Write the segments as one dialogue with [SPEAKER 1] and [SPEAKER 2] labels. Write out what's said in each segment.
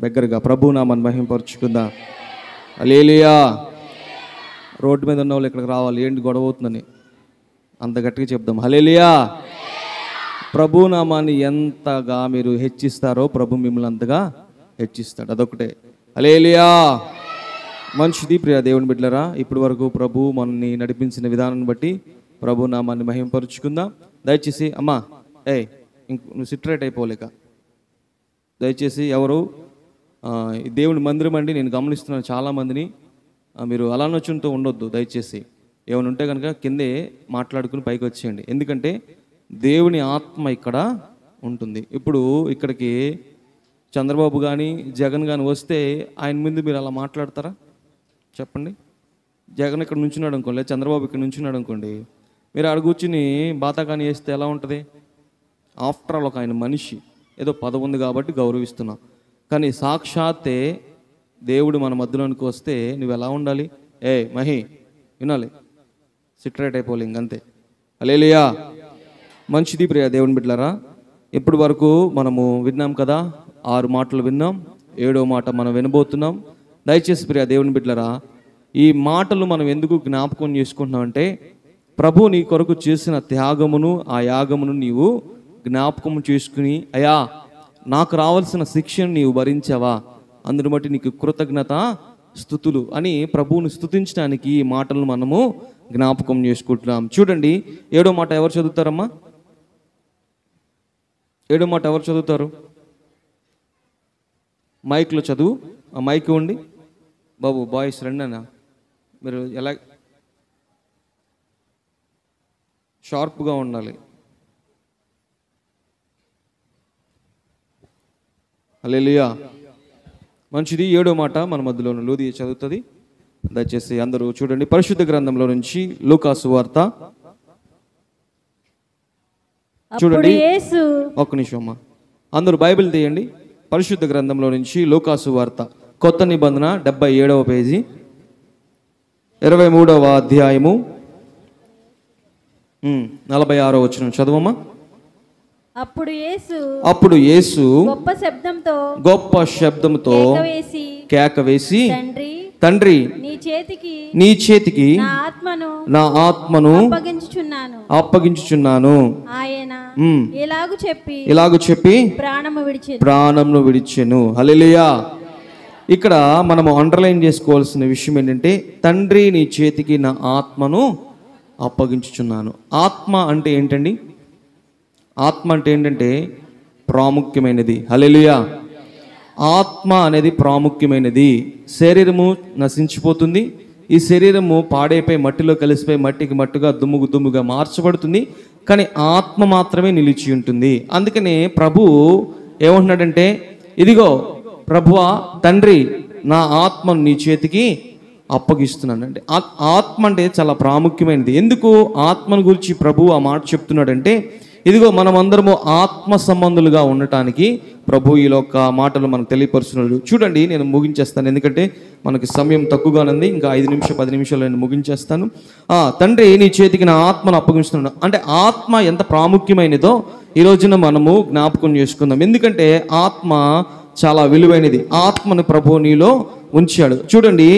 [SPEAKER 1] దగ్గరగా ప్రభునామాన్ని మహిమపరుచుకుందాం. హల్లెలూయా. రోడ్డు మీద ఉన్న వాళ్ళు ఇక్కడికి రావాలి, ఏంటి గొడవ అవుతుందని అంత గట్టిగా చెప్దాం. హల్లెలూయా. ప్రభునామాన్ని ఎంతగా మీరు హెచ్చిస్తారో ప్రభు మిమ్మల్ని అంతగా హెచ్చిస్తాడు. అదొకటే. హల్లెలూయా. మంచిది ప్రియ దేవుని బిడ్డలారా, ఇప్పటి వరకు ప్రభు మనల్ని నడిపించిన విధానాన్ని బట్టి ప్రభునామాన్ని మహిమపరుచుకుందాం. దయచేసి అమ్మా నువ్వు సిట్రేట్ అయిపోలేక దయచేసి ఎవరు దేవుని మందిరం అండి, నేను గమనిస్తున్నాను చాలామందిని, మీరు అలానొచ్చుంటూ ఉండొద్దు. దయచేసి ఏమైనా ఉంటే కనుక కిందే మాట్లాడుకుని పైకి వచ్చేయండి. ఎందుకంటే దేవుని ఆత్మ ఇక్కడ ఉంటుంది. ఇప్పుడు ఇక్కడికి చంద్రబాబు కానీ జగన్ కానీ వస్తే ఆయన ముందు మీరు అలా మాట్లాడతారా చెప్పండి? జగన్ ఇక్కడ నుంచున్నాడు అనుకోండి, చంద్రబాబు ఇక్కడ నుంచున్నాడు అనుకోండి, మీరు ఆడ కూర్చుని బాతాకాని వేస్తే ఎలా ఉంటుంది? ఆఫ్టర్ ఆల్ ఒక ఆయన మనిషి, ఏదో పదవి ఉంది కాబట్టి గౌరవిస్తున్నాం. కానీ సాక్షాత్తే దేవుడు మన మధ్యలోనికి వస్తే నువ్వు ఎలా ఉండాలి? మహి వినాలి, సిట్రేట్ అయిపోలే ఇంకంతే. హల్లెలూయా. మంచిది ప్రియ దేవుని బిడ్డలారా, ఇప్పటి వరకు మనము విన్నాం కదా, 6 మాటలు విన్నాం, 7వ మాట మనం వినబోతున్నాం. దయచేసి ప్రియ దేవుని బిడ్డలారా, ఈ మాటలు మనం ఎందుకు జ్ఞాపకం చేసుకుంటున్నామంటే ప్రభు నీ కొరకు చేసిన త్యాగమును ఆ యాగమును నీవు జ్ఞాపకం చేసుకుని, అయ్యా నాకు రావాల్సిన శిక్షను నీవు భరించావా, అందుని బట్టి నీకు కృతజ్ఞత స్తుతులు అని ప్రభువుని స్తుతించడానికి ఈ మాటలను మనము జ్ఞాపకం చేసుకుంటున్నాం. చూడండి 7వ మాట ఎవరు చదువుతారమ్మా? 7వ మాట ఎవరు చదువుతారు? మైక్లో చదువు. ఆ మైక్ ఉండి బాబు, బాయ్స్ రండి అన్న, మీరు ఎలా షార్ప్గా ఉండాలి. హల్లెలూయా. మంచిది. 7వ మాట మన మధ్యలో లూది చదువుతుంది. దయచేసి అందరూ చూడండి, పరిశుద్ధ గ్రంథంలో నుంచి లూకా సువార్త చూడండి. ఒక్క నిమిషం అమ్మా, అందరూ బైబిల్ తీయండి. పరిశుద్ధ గ్రంథంలో నుంచి లూకా సువార్త కొత్త నిబంధన 77వ పేజీ 23వ అధ్యాయము 46వ వచనం చదువమ్మా. అప్పుడు యేసు గొప్ప శబ్దంతో కేక వేసి, తండ్రి నీ చేతికి నా ఆత్మను అప్పగించుచున్నాను. ఇలాగు చెప్పి ప్రాణమును విడిచెను. హల్లెలూయా. ఇక్కడ మనము అండర్లైన్ చేసుకోవాల్సిన విషయం ఏంటంటే, తండ్రి నీ చేతికి నా ఆత్మను అప్పగించుచున్నాను. ఆత్మ అంటే ఏంటండి? ఆత్మ అంటే ఏంటంటే ప్రాముఖ్యమైనది. హల్లెలూయా. ఆత్మ అనేది ప్రాముఖ్యమైనది. శరీరము నశించిపోతుంది, ఈ శరీరము పాడైపోయి మట్టిలో కలిసిపోయి మట్టికి మట్టుగా దుమ్ముగా మార్చబడుతుంది, కానీ ఆత్మ మాత్రమే నిలిచి ఉంటుంది. అందుకనే ప్రభు ఏమంటున్నాడంటే, ఇదిగో ప్రభువా తండ్రి నా ఆత్మను నీ చేతికి అప్పగిస్తున్నాను అంటే. ఆత్మ అంటే చాలా ప్రాముఖ్యమైనది. ఎందుకు ఆత్మను గురించి ప్రభు ఆ మాట చెప్తున్నాడంటే, ఇదిగో మనమందరము ఆత్మ సంబంధులుగా ఉండటానికి ప్రభు ఈ యొక్క మాటలు మనకు తెలియపరుస్తున్నాడు. చూడండి, నేను ముగించేస్తాను, ఎందుకంటే మనకి సమయం తక్కువగా ఉంది. ఇంకా 5-10 నిమిషాలు నేను ముగించేస్తాను. తండ్రి నీ చేతికి నా ఆత్మను అప్పగిస్తున్నాడు అంటే ఆత్మ ఎంత ప్రాముఖ్యమైనదో ఈ రోజున మనము జ్ఞాపకం చేసుకుందాం. ఎందుకంటే ఆత్మ చాలా విలువైనది. ఆత్మను ప్రభు నీలో ఉంచాడు. చూడండి,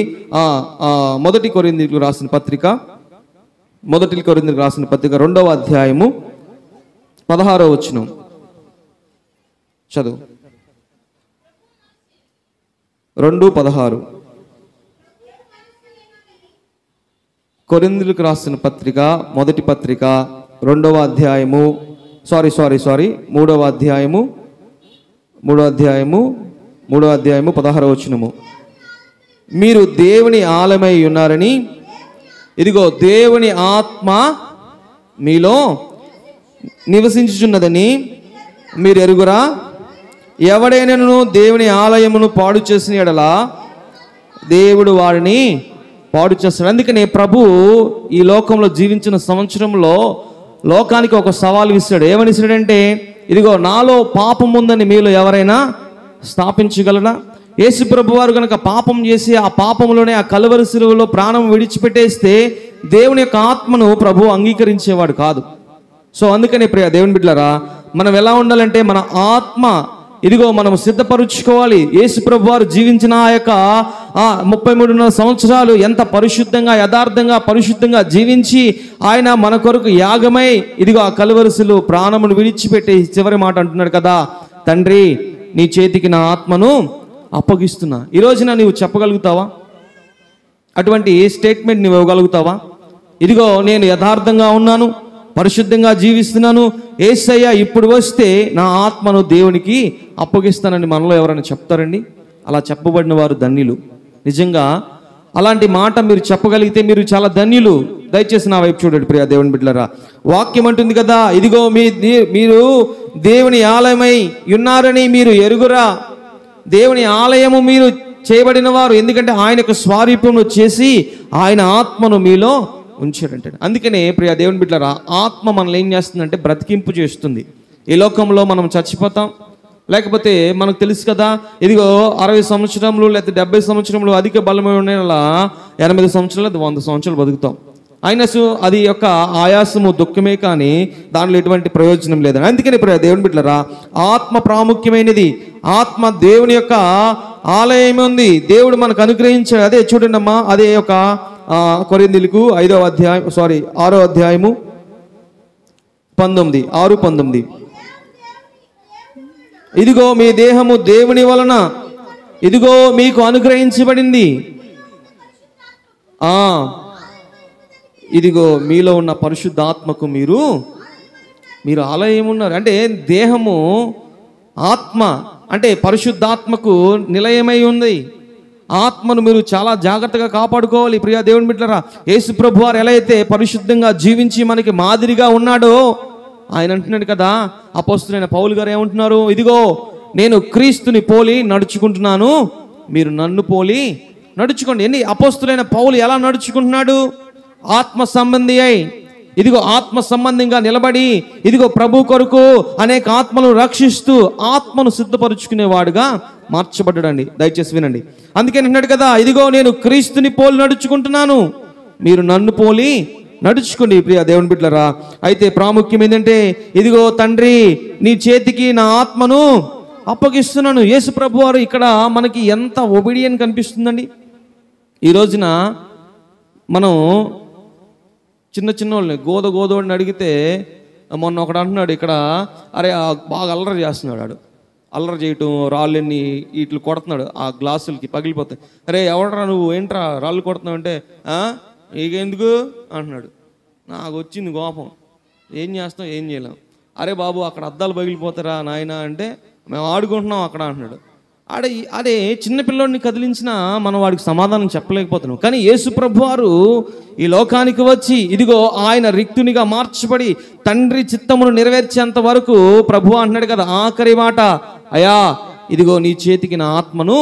[SPEAKER 1] మొదటి కొరింథీయులకు రాసిన పత్రిక 2వ అధ్యాయము 16వ వచనం చదువు. 2:16 కొరింథీయులకు రాసిన పత్రిక మొదటి పత్రిక 2వ అధ్యాయము 3వ అధ్యాయము 16వ వచనము. మీరు దేవుని ఆలయమై ఉన్నారని, ఇదిగో దేవుని ఆత్మ మీలో నివసించుచున్నదని మీరు ఎరుగురా? ఎవడైనను దేవుని ఆలయమును పాడు చేసిన యెడల దేవుడు వారిని పాడు చేస్తాడు. అందుకనే ప్రభు ఈ లోకంలో జీవించిన సంవత్సరంలో లోకానికి ఒక సవాల్ విసిరాడు. ఏమని విసిరాడంటే, ఇదిగో నాలో పాపం ఉందని మీలో ఎవరైనా స్థాపించగలరా? యేసు ప్రభు వారు కనుక పాపం చేసి ఆ పాపంలోనే ఆ కలువరి శిలువలో ప్రాణం విడిచిపెట్టేస్తే దేవుని యొక్క ఆత్మను ప్రభు అంగీకరించేవాడు కాదు. సో అందుకనే ప్రియ దేవుని బిడ్డలారా, మనం ఎలా ఉండాలంటే మన ఆత్మ ఇదిగో మనం సిద్ధపరుచుకోవాలి. యేసు ప్రభు వారు జీవించిన ఆ యొక్క 33 సంవత్సరాలు ఎంత పరిశుద్ధంగా, యథార్థంగా, పరిశుద్ధంగా జీవించి ఆయన మన కొరకు యాగమై ఇదిగో ఆ కలువరిశిలో ప్రాణమును విడిచిపెట్టి చివరి మాట అంటున్నాడు కదా, తండ్రి నీ చేతికి నా ఆత్మను అప్పగిస్తున్నా. ఈ రోజున నీవు చెప్పగలుగుతావా? అటువంటి స్టేట్మెంట్ నువ్వు ఇవ్వగలుగుతావా? ఇదిగో నేను యథార్థంగా ఉన్నాను, పరిశుద్ధంగా జీవిస్తున్నాను, యేసయ్య ఇప్పుడు వస్తే నా ఆత్మను దేవునికి అప్పగిస్తానని మనలో ఎవరైనా చెప్తారండి? అలా చెప్పబడిన వారు ధన్యులు. నిజంగా అలాంటి మాట మీరు చెప్పగలిగితే మీరు చాలా ధన్యులు. దయచేసి నా వైపు చూడండి ప్రియా దేవుని బిడ్డలారా. వాక్యం అంటుంది కదా, ఇదిగో మీరు దేవుని ఆలయమై ఉన్నారని మీరు ఎరుగురా. దేవుని ఆలయము మీరు చేయబడిన వారు, ఎందుకంటే ఆయన యొక్క స్వారూప్యమును చేసి ఆయన ఆత్మను మీలో ఉంచాడంటే. అందుకనే ప్రియా దేవుని బిడ్డలారా, ఆత్మ మనల్ని ఏం చేస్తుందంటే బ్రతికింపు చేస్తుంది. ఈ లోకంలో మనం చచ్చిపోతాం, లేకపోతే మనకు తెలుసు కదా, ఇదిగో 60 సంవత్సరములు లేకపోతే 70 సంవత్సరములు అధిక బలమైన 80 సంవత్సరాలు లేదా 100 సంవత్సరాలు బతుకుతాం. అయినా అది యొక్క ఆయాసము దుఃఖమే, కానీ దానిలో ఎటువంటి ప్రయోజనం లేదని. అందుకని ప్రియా దేవుని బిడ్డలారా, ఆత్మ ప్రాముఖ్యమైనది. ఆత్మ దేవుని యొక్క ఆలయం ఉంది, దేవుడు మనకు అనుగ్రహించాడు. అదే చూడండి అమ్మా, అదే యొక్క కొరింథీయులకు 6వ అధ్యాయము 6:19. ఇదిగో మీ దేహము దేవుని వలన ఇదిగో మీకు అనుగ్రహించబడింది. ఇదిగో మీలో ఉన్న పరిశుద్ధాత్మకు మీరు ఆలయం ఉన్నారు. అంటే దేహము ఆత్మ అంటే పరిశుద్ధాత్మకు నిలయమై ఉంది. ఆత్మను మీరు చాలా జాగ్రత్తగా కాపాడుకోవాలి ప్రియా దేవుని బిడ్డలారా. యేసు ప్రభు వారు ఎలా అయితే పరిశుద్ధంగా జీవించి మనకి మాదిరిగా ఉన్నాడో ఆయన అంటున్నాడు కదా, అపోస్తలుడైన పౌలు గారు ఏమంటున్నారు, ఇదిగో నేను క్రీస్తుని పోలి నడుచుకుంటున్నాను, మీరు నన్ను పోలి నడుచుకోండి. అపోస్తలుడైన పౌలు ఎలా నడుచుకుంటున్నాడు? ఆత్మ సంబంధి అయి ఇదిగో ఆత్మ సంబంధంగా నిలబడి ఇదిగో ప్రభు కొరకు అనేక ఆత్మలను రక్షిస్తూ ఆత్మను సిద్ధపరుచుకునేవాడుగా మార్చబడ్డాడండి. దయచేసి వినండి. అందుకని అన్నాడు కదా, ఇదిగో నేను క్రీస్తుని పోలి నడుచుకుంటున్నాను, మీరు నన్ను పోలి నడుచుకోండి ప్రియా దేవుని బిడ్డలారా. అయితే ప్రాముఖ్యం ఏంటంటే, ఇదిగో తండ్రి నీ చేతికి నా ఆత్మను అప్పగిస్తున్నాను. యేసు ప్రభు వారు ఇక్కడ మనకి ఎంత ఒబీడియన్ కనిపిస్తుందండి. ఈ రోజున మనం చిన్న వాళ్ళని గోదోడిని అడిగితే, మొన్న ఒకడు అంటున్నాడు ఇక్కడ, అరే బాగా అల్లరి చేస్తున్నాడు, అల్లరి చేయటం, రాళ్ళని ఇట్లు కొడుతున్నాడు, ఆ గ్లాసులకి పగిలిపోతాయి. అరే ఎవడరా నువ్వు, ఏంట్రా రాళ్ళు కొడుతున్నావు అంటే, నీకెందుకు అంటున్నాడు. నాకు వచ్చింది కోపం, ఏం చేస్తాం, ఏం చేయలేం. అరే బాబు అక్కడ అద్దాలు పగిలిపోతారా నాయన అంటే, మేము ఆడుకుంటున్నాం అక్కడ అంటున్నాడు. అదే చిన్నపిల్లోడిని కదిలించినా మనం వాడికి సమాధానం చెప్పలేకపోతున్నాం. కానీ యేసు ప్రభు వారు ఈ లోకానికి వచ్చి ఇదిగో ఆయన రిక్తునిగా మార్చబడి తండ్రి చిత్తమును నెరవేర్చేంత వరకు ప్రభు అంటున్నాడు కదా, ఆఖరి మాట, అయ్యా ఇదిగో నీ చేతికి నా ఆత్మను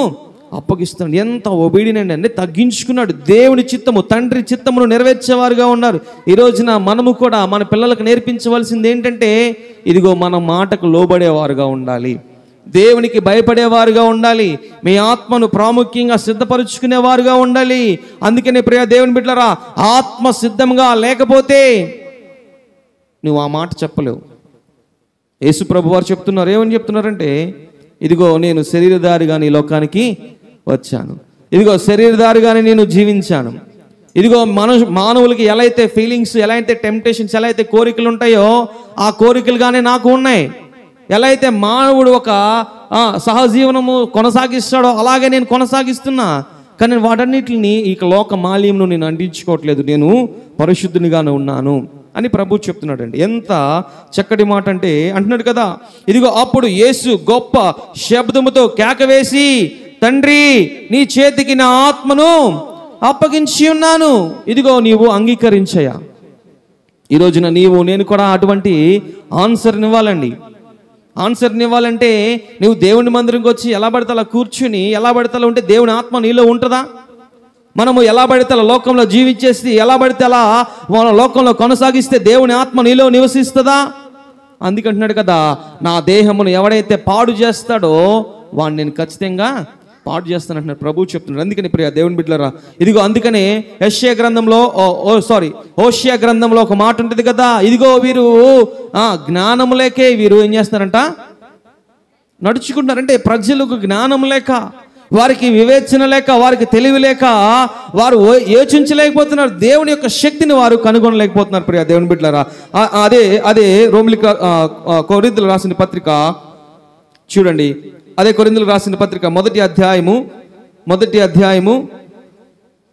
[SPEAKER 1] అప్పగిస్తాడు. ఎంత ఒబీడియెంట్ అంటే తగ్గించుకున్నాడు. దేవుని చిత్తము, తండ్రి చిత్తమును నెరవేర్చేవారుగా ఉన్నారు. ఈ రోజున మనము కూడా మన పిల్లలకు నేర్పించవలసింది ఏంటంటే, ఇదిగో మన మాటకు లోబడేవారుగా ఉండాలి, దేవునికి భయపడేవారుగా ఉండాలి, మీ ఆత్మను ప్రాముఖ్యంగా సిద్ధపరుచుకునేవారుగా ఉండాలి. అందుకనే ప్రియ దేవుని బిడ్డలారా, ఆత్మ సిద్ధంగా లేకపోతే నువ్వు ఆ మాట చెప్పలేవు. యేసు ప్రభు వారు చెప్తున్నారు, ఏమని చెప్తున్నారంటే, ఇదిగో నేను శరీరధారిగా నీ లోకానికి వచ్చాను, ఇదిగో శరీరధారిగానే నేను జీవించాను, ఇదిగో మానవులకి ఎలా అయితే ఫీలింగ్స్, ఎలా అయితే టెంప్టేషన్స్, ఎలా అయితే కోరికలు ఉంటాయో ఆ కోరికలుగానే నాకు ఉన్నాయి. ఎలా అయితే మానవుడు ఒక సహజీవనము కొనసాగిస్తాడో అలాగే నేను కొనసాగిస్తున్నా. కానీ వాటన్నిటిని ఈ లోక మాలిన్యంను నేను అంటించుకోవట్లేదు, నేను పరిశుద్ధునిగానే ఉన్నాను అని ప్రభు చెప్తున్నాడు అండి. ఎంత చక్కటి మాట అంటే, అంటున్నాడు కదా, ఇదిగో అప్పుడు యేసు గొప్ప శబ్దముతో కేకవేసి, తండ్రి నీ చేతికి నా ఆత్మను అప్పగించి ఉన్నాను, ఇదిగో నీవు అంగీకరించయా. ఈ రోజున నేను కూడా అటువంటి ఆన్సర్నివ్వాలండి. ఆన్సర్నివ్వాలంటే నువ్వు దేవుని మందిరంకి వచ్చి ఎలా పడితే అలా కూర్చుని ఎలా పడితే అలా ఉంటే దేవుని ఆత్మ నీలో ఉంటుందా? మనము ఎలా పడితే అలా లోకంలో జీవించేసి ఎలా పడితే అలా మన లోకంలో కొనసాగిస్తే దేవుని ఆత్మ నీలో నివసిస్తుందా? అందుకంటున్నాడు కదా, నా దేహమును ఎవడైతే పాడు చేస్తాడో వాడిని నేను ఖచ్చితంగా పాడు చేస్తానంటున్నాడు ప్రభు చెప్తున్నాడు. అందుకని ప్రియ దేవుని బిడ్డలారా, ఇదిగో అందుకనే ఓషియా గ్రంథంలో ఒక మాట ఉంటుంది కదా, ఇదిగో వీరు జ్ఞానము లేకే వీరు ఏం చేస్తున్నారంట, నడుచుకుంటున్నారంటే ప్రజలకు జ్ఞానం లేక, వారికి వివేచన లేక, వారికి తెలివి లేక వారు యోచించలేకపోతున్నారు. దేవుని యొక్క శక్తిని వారు కనుగొనలేకపోతున్నారు. ప్రియ దేవుని బిడ్డలారా, అదే కొరింథీయులకు రాసిన పత్రిక చూడండి. అదే కొరింథీయులకు రాసిన పత్రిక మొదటి అధ్యాయము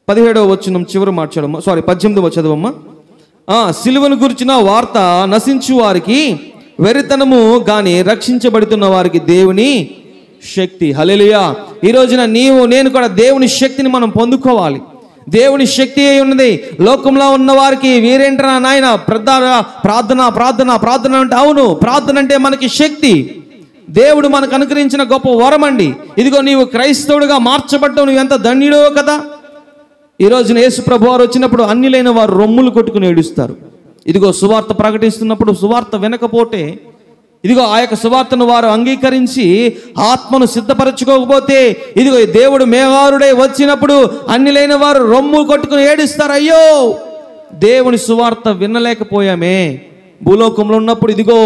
[SPEAKER 1] 17వ వచనం చివరి మాట చదవమ్మా. 18వ చదవమ్మా. సిలువను గురించిన వార్త నశించు వారికి వెరితనము గాని రక్షించబడుతున్న వారికి దేవుని శక్తి. హల్లెలూయా. ఈ రోజున నీవు నేను కూడా దేవుని శక్తిని మనం పొందుకోవాలి. దేవుని శక్తి అయి ఉన్నది. లోకంలో ఉన్న వారికి వీరేంట్రా నాయన ప్రార్థన అంటే, అవును, ప్రార్థన అంటే మనకి శక్తి. దేవుడు మనకు అనుగ్రహించిన గొప్ప వరం అండి. ఇదిగో నీవు క్రైస్తవుడిగా మార్చబడ్డావు, నువ్వు ఎంత ధన్యుడో కదా. ఈ రోజున యేసు ప్రభు వారు వచ్చినప్పుడు అన్యులైన వారు రొమ్ములు కొట్టుకుని ఏడుస్తారు. ఇదిగో సువార్త ప్రకటిస్తున్నప్పుడు సువార్త వినకపోతే, ఇదిగో ఆ యొక్క సువార్తను వారు అంగీకరించి ఆత్మను సిద్ధపరచుకోకపోతే, ఇదిగో దేవుడు మేఘారుడై వచ్చినప్పుడు అన్యులైన వారు రొమ్ము కొట్టుకుని ఏడుస్తారు. అయ్యో, దేవుని సువార్త వినలేకపోయామే. భూలోకంలో ఉన్నప్పుడు ఇదిగో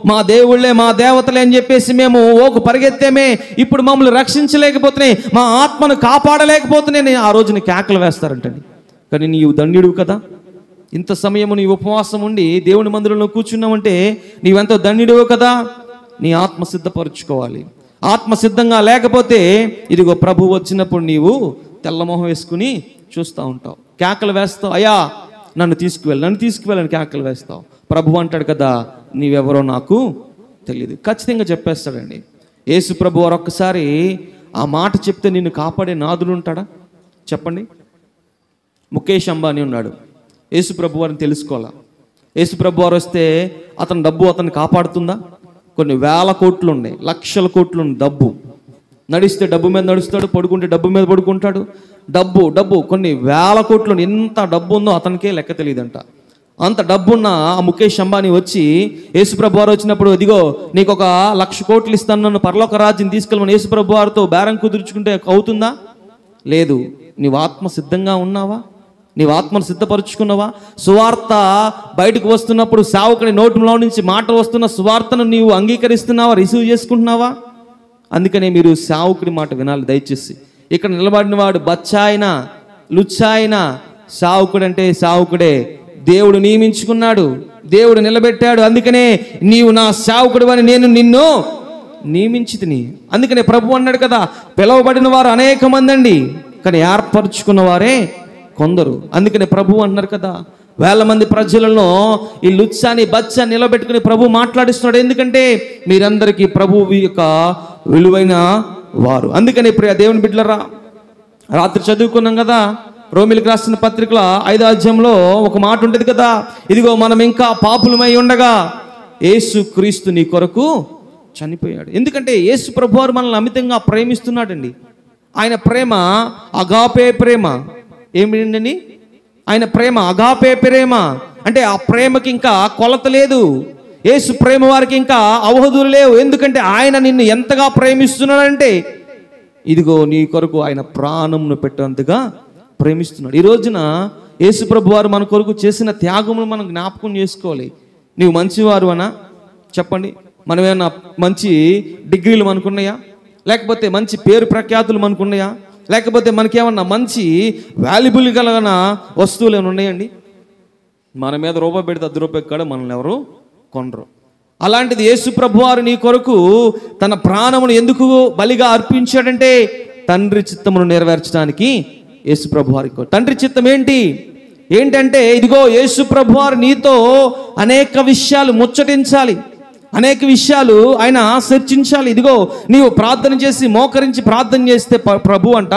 [SPEAKER 1] మా దేవుళ్ళే, మా దేవతలే అని చెప్పేసి మేము ఓకు పరిగెత్తేమే, ఇప్పుడు మమ్మల్ని రక్షించలేకపోతున్నాయి, మా ఆత్మను కాపాడలేకపోతున్నాయి, ఆ రోజున కేకలు వేస్తారంటండి. కానీ నీవు ధన్యుడు కదా. ఇంత సమయము నీ ఉపవాసం ఉండి దేవుని మందిరంలో కూర్చున్నావంటే నీవెంతో ధన్యుడివో కదా. నీ ఆత్మ సిద్ధపరచుకోవాలి. ఆత్మ సిద్ధంగా లేకపోతే ఇదిగో ప్రభు వచ్చినప్పుడు నీవు తెల్లమొహం వేసుకుని చూస్తూ ఉంటావు, కేకలు వేస్తావు. అయ్యా నన్ను తీసుకువెళ్ళని కేకలు వేస్తావు. ప్రభు అంటాడు కదా, నీవెవరో నాకు తెలియదు. ఖచ్చితంగా చెప్పేస్తాడండి యేసు ప్రభు వారు. ఒక్కసారి ఆ మాట చెప్తే నిన్ను కాపాడే నాదుడు ఉంటాడా చెప్పండి? ముఖేష్ అంబానీ ఉన్నాడు. యేసు ప్రభు వారిని తెలుసుకోవాలా. యేసు ప్రభు వారు వస్తే అతని డబ్బు అతన్ని కాపాడుతుందా? కొన్ని వేల కోట్లు ఉన్నాయి, లక్షల కోట్లు ఉంది డబ్బు. నడిస్తే డబ్బు మీద నడుస్తాడు, పడుకుంటే డబ్బు మీద పడుకుంటాడు. డబ్బు కొన్ని వేల కోట్లు, ఎంత డబ్బు ఉందో అతనికే లెక్క తెలియదంట. అంత డబ్బున్న ఆ ముఖేష్ అంబానీ వచ్చి యేసుప్రభు వారు వచ్చినప్పుడు, ఇదిగో నీకు 1,00,000 కోట్లు ఇస్తాను, నన్ను పరలోక రాజ్యం తీసుకెళ్ళమని యేసుప్రభు వారితో బేరం కుదుర్చుకుంటే అవుతుందా? లేదు. నీవు ఆత్మ సిద్ధంగా ఉన్నావా? నీవు ఆత్మను సిద్ధపరుచుకున్నావా? సువార్త బయటకు వస్తున్నప్పుడు సేవకుని నోటిలో నుంచి మాట వస్తున్న సువార్తను నీవు అంగీకరిస్తున్నావా? రిసీవ్ చేసుకుంటున్నావా? అందుకనే మీరు సేవకుడి మాట వినాలి దయచేసి. ఇక్కడ నిలబడిన వాడు బచ్చాయినా లుచ్చాయినా సేవకుడంటే సేవకుడే. దేవుడు నియమించుకున్నాడు, దేవుడు నిలబెట్టాడు. అందుకనే నీవు నా సేవకుడు అని నేను నిన్ను నియమించితిని. అందుకనే ప్రభు అన్నాడు కదా, పిలవబడిన వారు అనేక మంది అండి, కానీ ఏర్పరచుకున్న వారే కొందరు. అందుకనే ప్రభు అన్నారు కదా, వేల మంది ప్రజలను ఈ లుచ్చాని బచ్చా నిలబెట్టుకుని ప్రభు మాట్లాడిస్తున్నాడు. ఎందుకంటే మీరందరికీ ప్రభువు యొక్క విలువైన వారు. అందుకని ప్రియ దేవుని బిడ్డలారా, రాత్రి చదువుకున్నాం కదా, రోమిలికి రాసిన పత్రికల 5వ అధ్యాయంలో ఒక మాట ఉంటుంది కదా, ఇదిగో మనం ఇంకా పాపులమై ఉండగా యేసు క్రీస్తు నీ కొరకు చనిపోయాడు. ఎందుకంటే యేసు ప్రభువారు మనల్ని అమితంగా ప్రేమిస్తున్నాడండి. ఆయన ప్రేమ అగాపే ప్రేమ. ఏమిటండి ఆయన ప్రేమ? అగాపే ప్రేమ. అంటే ఆ ప్రేమకి ఇంకా కొలత లేదు. యేసు ప్రేమ వారికి ఇంకా అవహదులు లేవు. ఎందుకంటే ఆయన నిన్ను ఎంతగా ప్రేమిస్తున్నాడంటే, ఇదిగో నీ కొరకు ఆయన ప్రాణంను పెట్టేంతగా ప్రేమిస్తున్నాడు. ఈ రోజున యేసు ప్రభు వారు మన కొరకు చేసిన త్యాగమును మనం జ్ఞాపకం చేసుకోవాలి. నీవు మంచివారు అనా చెప్పండి? మనం ఏమన్నా మంచి డిగ్రీలు మనకున్నాయా? లేకపోతే మంచి పేరు ప్రఖ్యాతులు మనకున్నాయా? లేకపోతే మనకేమన్నా మంచి వాల్యుబుల్ కలిగిన వస్తువులు ఏమైనా ఉన్నాయండి? మన మీద రూపాయి పెడితే 10 రూపాయలు కాడ మనల్ని ఎవరు కొనరు. అలాంటిది యేసు ప్రభు వారు నీ కొరకు తన ప్రాణమును ఎందుకు బలిగా అర్పించాడంటే, తండ్రి చిత్తమును నెరవేర్చడానికి. యేసు ప్రభు వారికి తండ్రి చిత్తం ఏంటంటే ఇదిగో యేసు ప్రభు వారు నీతో అనేక విషయాలు ముచ్చటించాలి, అనేక విషయాలు ఆయన చర్చించాలి. ఇదిగో నీవు ప్రార్థన చేసి మోకరించి ప్రార్థన చేస్తే ప్రభు అంట